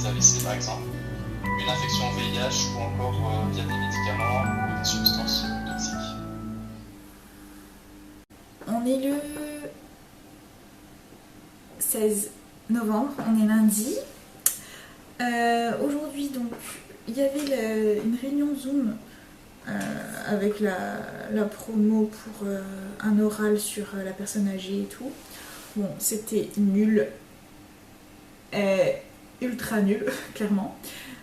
AVC par exemple, une infection VIH ou encore via des médicaments ou des substances toxiques. On est le 16 novembre, on est lundi. Aujourd'hui, donc, il y avait une réunion Zoom avec la promo pour un oral sur la personne âgée et tout. Bon, c'était nul, ultra nul, clairement.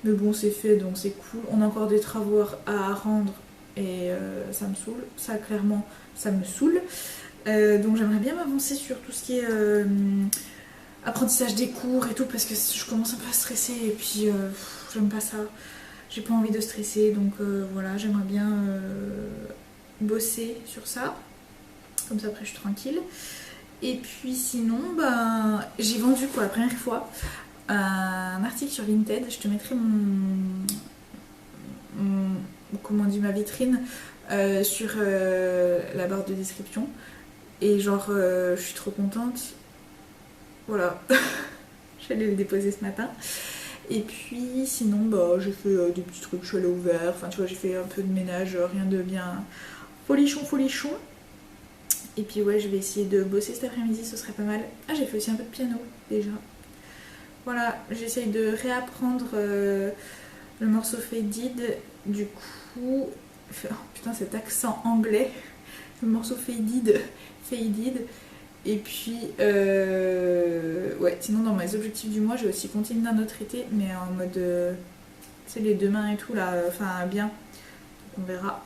Mais bon, c'est fait, donc c'est cool. On a encore des travaux à rendre et ça me saoule. Ça, clairement, ça me saoule. Donc j'aimerais bien m'avancer sur tout ce qui est apprentissage des cours et tout, parce que je commence un peu à stresser et puis j'aime pas ça. J'ai pas envie de stresser, donc voilà, j'aimerais bien bosser sur ça. Comme ça, après, je suis tranquille. Et puis sinon, ben, j'ai vendu pour la première fois un article sur Vinted. Je te mettrai comment on dit, ma vitrine sur la barre de description. Et genre, je suis trop contente. Voilà. J'allais le déposer ce matin. Et puis sinon, bah, j'ai fait des petits trucs, je suis allée au vert. Enfin, tu vois, j'ai fait un peu de ménage, rien de bien folichon, folichon. Et puis ouais, je vais essayer de bosser cet après-midi, ce serait pas mal. Ah, j'ai fait aussi un peu de piano, déjà. Voilà, j'essaye de réapprendre le morceau Faded. Du coup... Oh, putain, cet accent anglais. Le morceau Faded. Faded. Et puis, ouais, sinon dans mes objectifs du mois, j'ai aussi continué d'un autre été, mais en mode, tu sais, les deux mains et tout, là, enfin, bien. Donc on verra.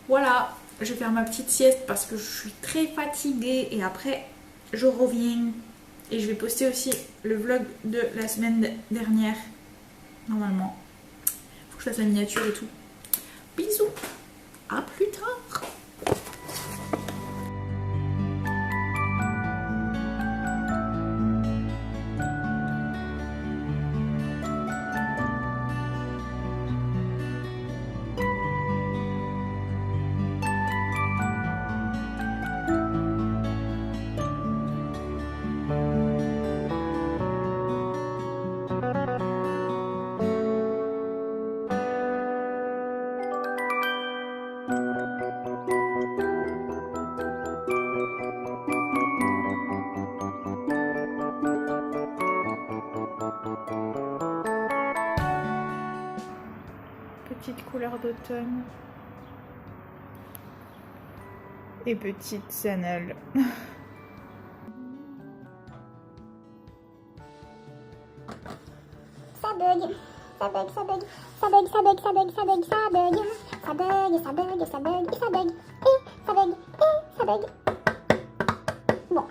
Voilà, je vais faire ma petite sieste parce que je suis très fatiguée et après, je reviens. Et je vais poster aussi le vlog de la semaine dernière, normalement. Faut que je fasse la miniature et tout. Bisous, à plus tard. Petite couleur d'automne. Et petite sannelle. Ça bug, ça bug, ça bug, ça bug, ça bug, ça bug, ça bug, ça bug, ça bug, ça bug, ça bug, ça bug, et ça bug, et ça bug. Bon.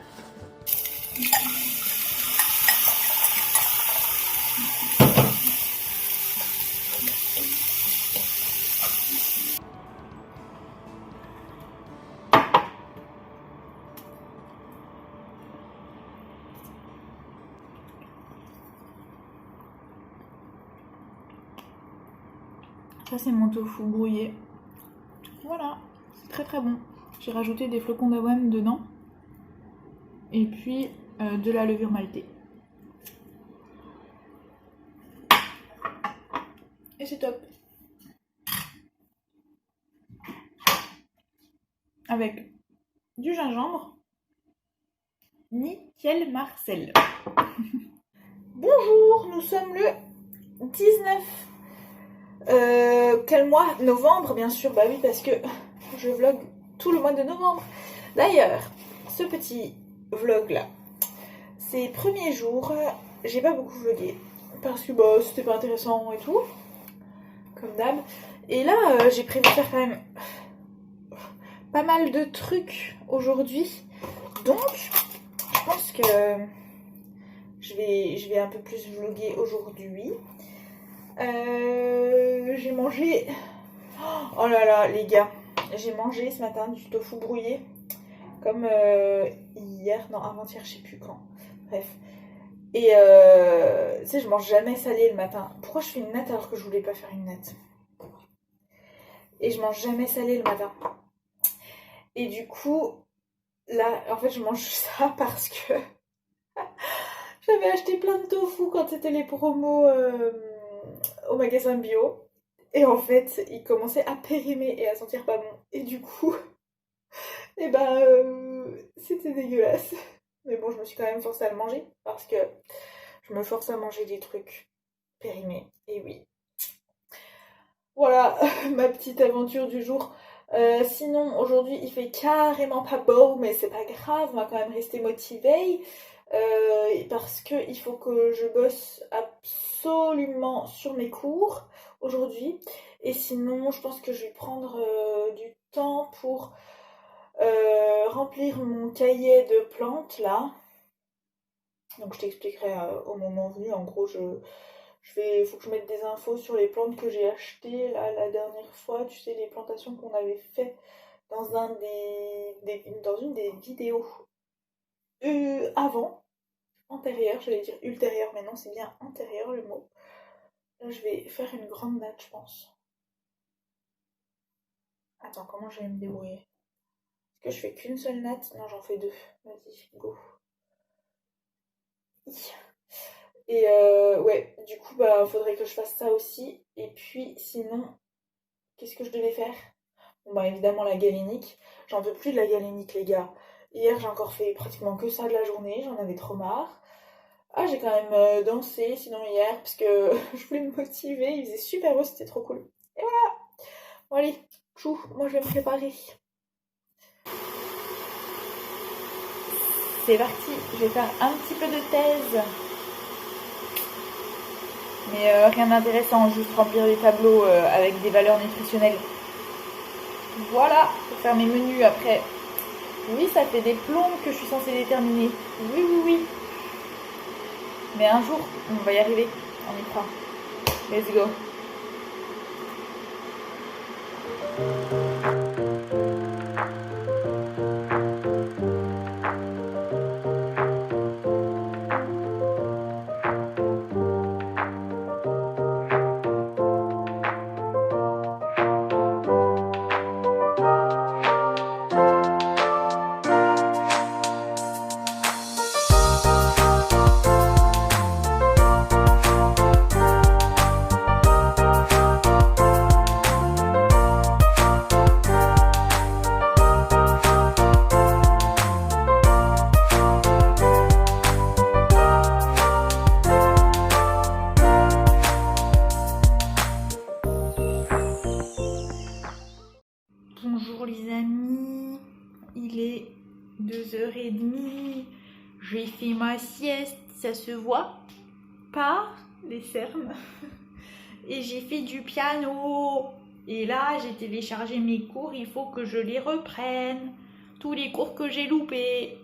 Ça, c'est mon tofu brouillé. Voilà, c'est très très bon. J'ai rajouté des flocons d'avoine dedans. Et puis de la levure maltée. Et c'est top. Avec du gingembre. Nickel Marcel. Bonjour, nous sommes le 19. Quel mois? Novembre, bien sûr. Bah oui, parce que je vlog tout le mois de novembre. D'ailleurs, ce petit vlog là, ces premiers jours, j'ai pas beaucoup vlogué parce que bah c'était pas intéressant et tout, comme d'hab. Et là, j'ai prévu de faire quand même pas mal de trucs aujourd'hui. Donc, je pense que je vais un peu plus vlogger aujourd'hui. J'ai mangé... Oh là là, les gars. J'ai mangé ce matin du tofu brouillé. Comme hier, non, avant-hier, je sais plus quand. Bref. Et tu sais, je mange jamais salé le matin. Pourquoi je fais une natte alors que je voulais pas faire une natte? Et je mange jamais salé le matin. Et du coup, là, en fait, je mange ça parce que... J'avais acheté plein de tofu quand c'était les promos au magasin bio. Et en fait, il commençait à périmer et à sentir pas bon. Et du coup, et c'était dégueulasse. Mais bon, je me suis quand même forcée à le manger parce que je me force à manger des trucs périmés. Et oui. Voilà ma petite aventure du jour. Sinon, aujourd'hui, il fait carrément pas beau, mais c'est pas grave, on va quand même rester motivé. Parce qu'il faut que je bosse absolument sur mes cours aujourd'hui. Et sinon, je pense que je vais prendre du temps pour remplir mon cahier de plantes là. Donc je t'expliquerai au moment venu. En gros, faut que je mette des infos sur les plantes que j'ai achetées là, la dernière fois. Tu sais, les plantations qu'on avait fait dans dans une des vidéos avant. Antérieure, j'allais dire ultérieure, mais non, c'est bien antérieure le mot. Là, je vais faire une grande natte, je pense. Attends, comment je vais me débrouiller? Est-ce que je fais qu'une seule natte? Non, j'en fais deux. Vas-y, go. Et ouais, du coup, faudrait que je fasse ça aussi. Et puis, sinon, qu'est-ce que je devais faire? Bon, évidemment, la galénique. J'en peux plus de la galénique, les gars. Hier, j'ai encore fait pratiquement que ça de la journée. J'en avais trop marre. Ah, j'ai quand même dansé, sinon hier, parce que je voulais me motiver. Il faisait super beau, c'était trop cool. Et voilà. Bon, allez, chou, moi, je vais me préparer. C'est parti, je vais faire un petit peu de thèse. Mais rien d'intéressant, juste remplir les tableaux avec des valeurs nutritionnelles. Voilà, pour faire mes menus après. Oui, ça fait des plombes que je suis censée déterminer. Oui, oui, oui. Mais un jour, on va y arriver. On y croit. Let's go. Bonjour les amis, il est 2h30, j'ai fait ma sieste, ça se voit pas les cernes, et j'ai fait du piano, et là j'ai téléchargé mes cours, il faut que je les reprenne, tous les cours que j'ai loupés,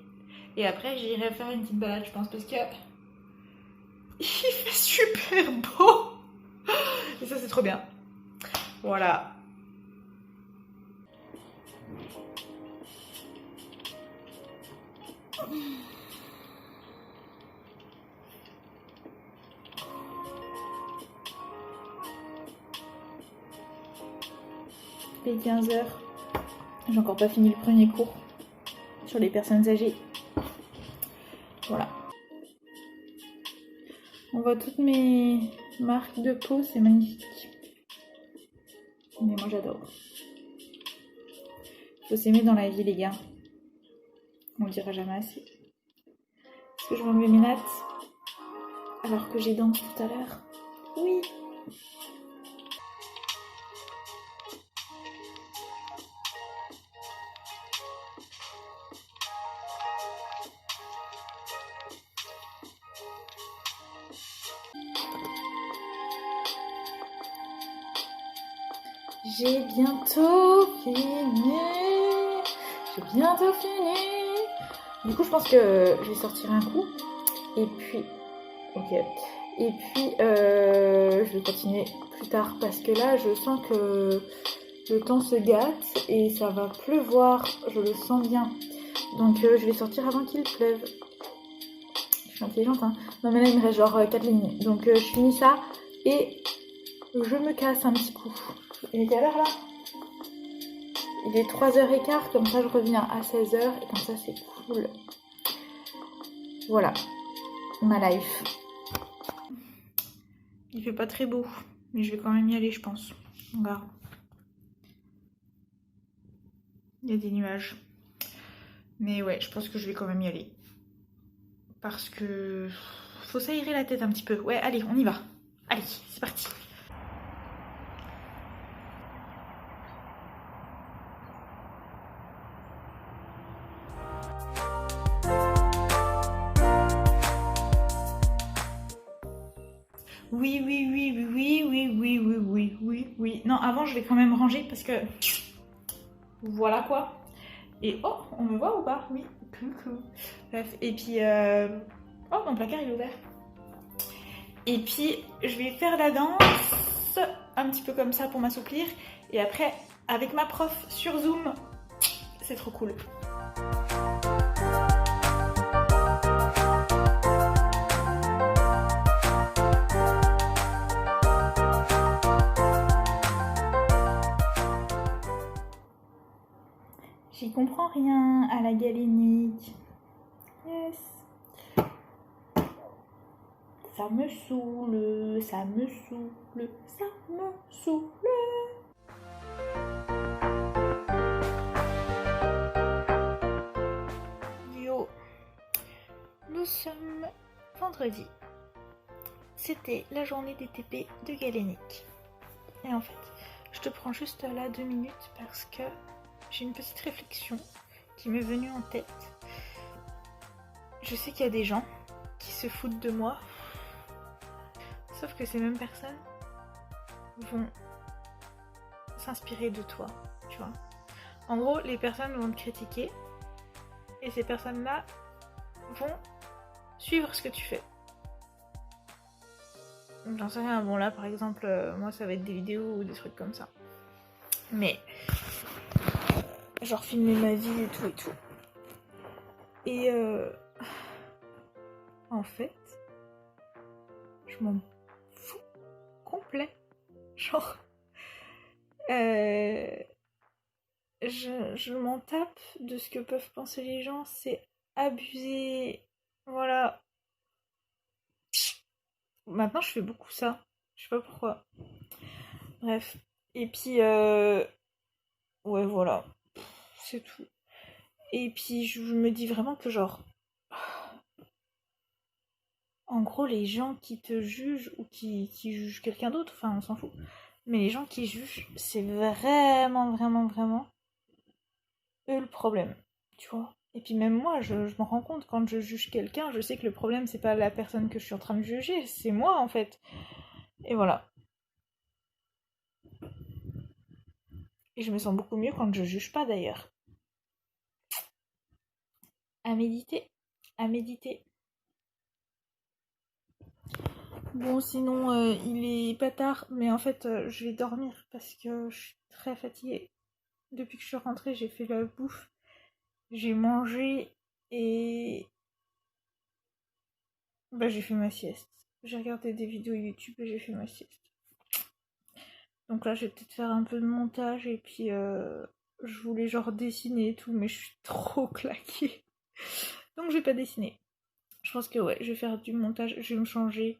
et après j'irai faire une petite balade je pense parce que il fait super beau, et ça c'est trop bien, voilà. Il est 15h. J'ai encore pas fini le premier cours sur les personnes âgées. Voilà. On voit toutes mes marques de peau, c'est magnifique. Mais moi j'adore. Faut s'aimer dans la vie les gars. On le dira jamais assez. Est-ce que je vais enlever mes nattes alors que j'ai dansé tout à l'heure? Oui. J'ai bientôt fini. Du coup, je pense que je vais sortir un coup. Et puis, ok. Et puis, je vais continuer plus tard parce que là, je sens que le temps se gâte et ça va pleuvoir. Je le sens bien. Donc, je vais sortir avant qu'il pleuve. Je suis intelligente, hein. Non, mais là, il me reste genre 4 lignes. Donc, je finis ça et je me casse un petit coup. Il est quelle heure là? Il est 3h15, comme ça je reviens à 16h et comme ça c'est cool. Voilà. ma life. Il fait pas très beau, mais je vais quand même y aller, je pense. On verra. Il y a des nuages. Mais ouais, je pense que je vais quand même y aller. Parce que faut s'aérer la tête un petit peu. Ouais, allez, on y va. Allez, c'est parti. Oui, oui, oui, oui, oui, oui, oui, oui, oui, oui. Non, avant, je vais quand même ranger parce que... Voilà quoi. Et oh, on me voit ou pas? Oui, coucou. Bref, et puis... Oh, mon placard il est ouvert. Et puis, je vais faire la danse, un petit peu comme ça pour m'assouplir. Et après, avec ma prof sur Zoom, c'est trop cool. J'y comprends rien à la galénique. Yes. Ça me saoule, ça me saoule, ça me saoule. Yo, nous sommes vendredi. C'était la journée des TP de Galénique. Et en fait, je te prends juste là 2 minutes parce que j'ai une petite réflexion qui m'est venue en tête. Je sais qu'il y a des gens qui se foutent de moi. Sauf que ces mêmes personnes vont s'inspirer de toi, tu vois. En gros, les personnes vont te critiquer et ces personnes-là vont suivre ce que tu fais. J'en sais rien, bon là par exemple, moi ça va être des vidéos ou des trucs comme ça. Mais, genre filmer ma vie et tout et tout. Et en fait, je m'en fous complet. Genre, je m'en tape de ce que peuvent penser les gens, c'est abusé. Voilà. Maintenant, je fais beaucoup ça. Je sais pas pourquoi. Bref. Et puis, ouais, voilà. C'est tout. Et puis, je me dis vraiment que genre... En gros, les gens qui te jugent ou qui jugent quelqu'un d'autre, enfin, on s'en fout. Mais les gens qui jugent, c'est vraiment, vraiment, vraiment eux le problème. Tu vois? Et puis même moi, je m'en rends compte quand je juge quelqu'un, je sais que le problème, c'est pas la personne que je suis en train de juger, c'est moi, en fait. Et voilà. Et je me sens beaucoup mieux quand je juge pas, d'ailleurs. À méditer. À méditer. Bon, sinon, il est pas tard, mais en fait, je vais dormir parce que je suis très fatiguée. Depuis que je suis rentrée, j'ai fait la bouffe, j'ai mangé et... Bah, j'ai fait ma sieste. J'ai regardé des vidéos YouTube et j'ai fait ma sieste. Donc là, je vais peut-être faire un peu de montage et puis je voulais genre dessiner et tout, mais je suis trop claquée. Donc je vais pas dessiner. Je pense que ouais, je vais faire du montage, je vais me changer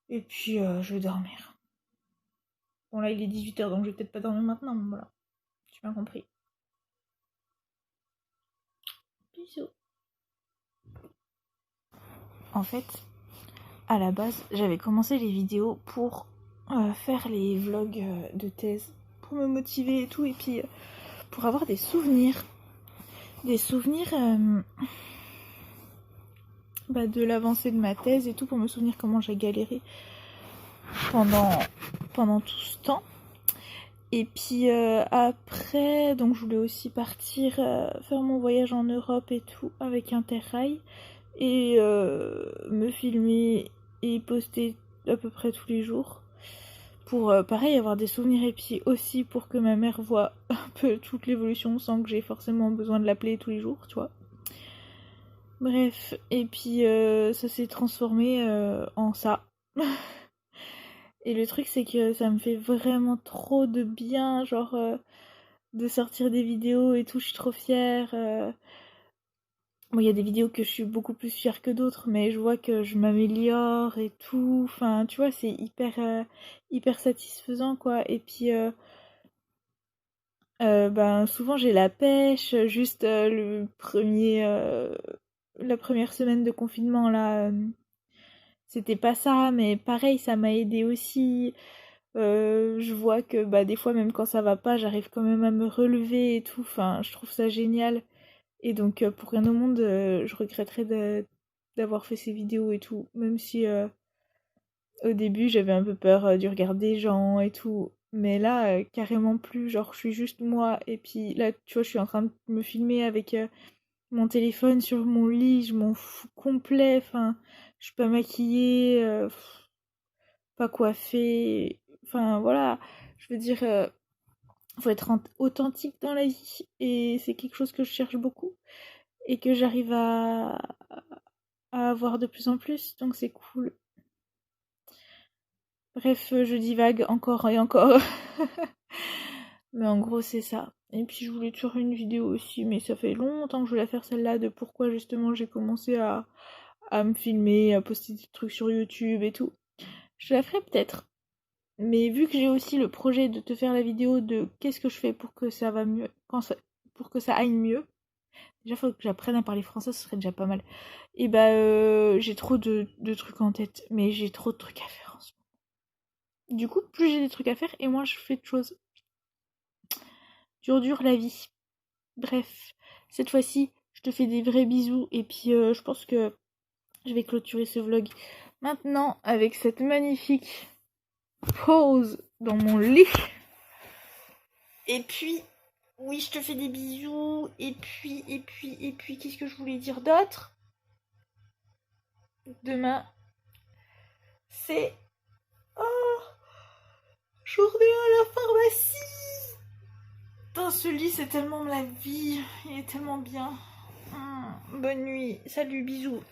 et puis je vais dormir. Bon là, il est 18h, donc je vais peut-être pas dormir maintenant, mais voilà. Tu m'as compris. Bisous. En fait, à la base, j'avais commencé les vidéos pour faire les vlogs de thèse, pour me motiver et tout, et puis pour avoir des souvenirs. Des souvenirs de l'avancée de ma thèse et tout, pour me souvenir comment j'ai galéré pendant tout ce temps. Et puis après, donc je voulais aussi partir faire mon voyage en Europe et tout avec Interrail et me filmer et poster à peu près tous les jours pour pareil avoir des souvenirs et puis aussi pour que ma mère voit un peu toute l'évolution sans que j'ai forcément besoin de l'appeler tous les jours, tu vois. Bref, et puis ça s'est transformé en ça. Et le truc, c'est que ça me fait vraiment trop de bien, genre, de sortir des vidéos et tout, je suis trop fière. Bon, il y a des vidéos que je suis beaucoup plus fière que d'autres, mais je vois que je m'améliore et tout. Enfin, tu vois, c'est hyper satisfaisant, quoi. Et puis, ben, souvent j'ai la pêche. Juste la première semaine de confinement, là, c'était pas ça, mais pareil, ça m'a aidé aussi. Je vois que bah, des fois, même quand ça va pas, j'arrive quand même à me relever et tout. Enfin, je trouve ça génial. Et donc, pour rien au monde, je regretterais d'avoir fait ces vidéos et tout. Même si au début, j'avais un peu peur du regard des gens et tout. Mais là, carrément plus. Genre, je suis juste moi. Et puis là, tu vois, je suis en train de me filmer avec mon téléphone sur mon lit. Je m'en fous complet. Enfin, je suis pas maquillée, pas coiffée. Enfin, voilà. Je veux dire, faut être authentique dans la vie. Et c'est quelque chose que je cherche beaucoup. Et que j'arrive à avoir de plus en plus, donc c'est cool. Bref, je divague encore et encore. Mais en gros, c'est ça. Et puis je voulais toujours une vidéo aussi, mais ça fait longtemps que je voulais faire celle-là, de pourquoi justement j'ai commencé à me filmer, à poster des trucs sur YouTube et tout. Je la ferai peut-être. Mais vu que j'ai aussi le projet de te faire la vidéo de qu'est-ce que je fais pour que ça va mieux, pour que ça aille mieux. Déjà, faut que j'apprenne à parler français, ce serait déjà pas mal. Et bah, j'ai trop de trucs en tête, mais j'ai trop de trucs à faire en ce moment. Du coup, plus j'ai des trucs à faire, et moins je fais de choses. Dur la vie. Bref, cette fois-ci, je te fais des vrais bisous, et puis je pense que je vais clôturer ce vlog maintenant avec cette magnifique pause dans mon lit. Et puis, oui, je te fais des bisous, et puis, qu'est-ce que je voulais dire d'autre? Demain, c'est journée à la pharmacie. Putain, ce lit, c'est tellement la vie. Il est tellement bien. Bonne nuit. Salut, bisous.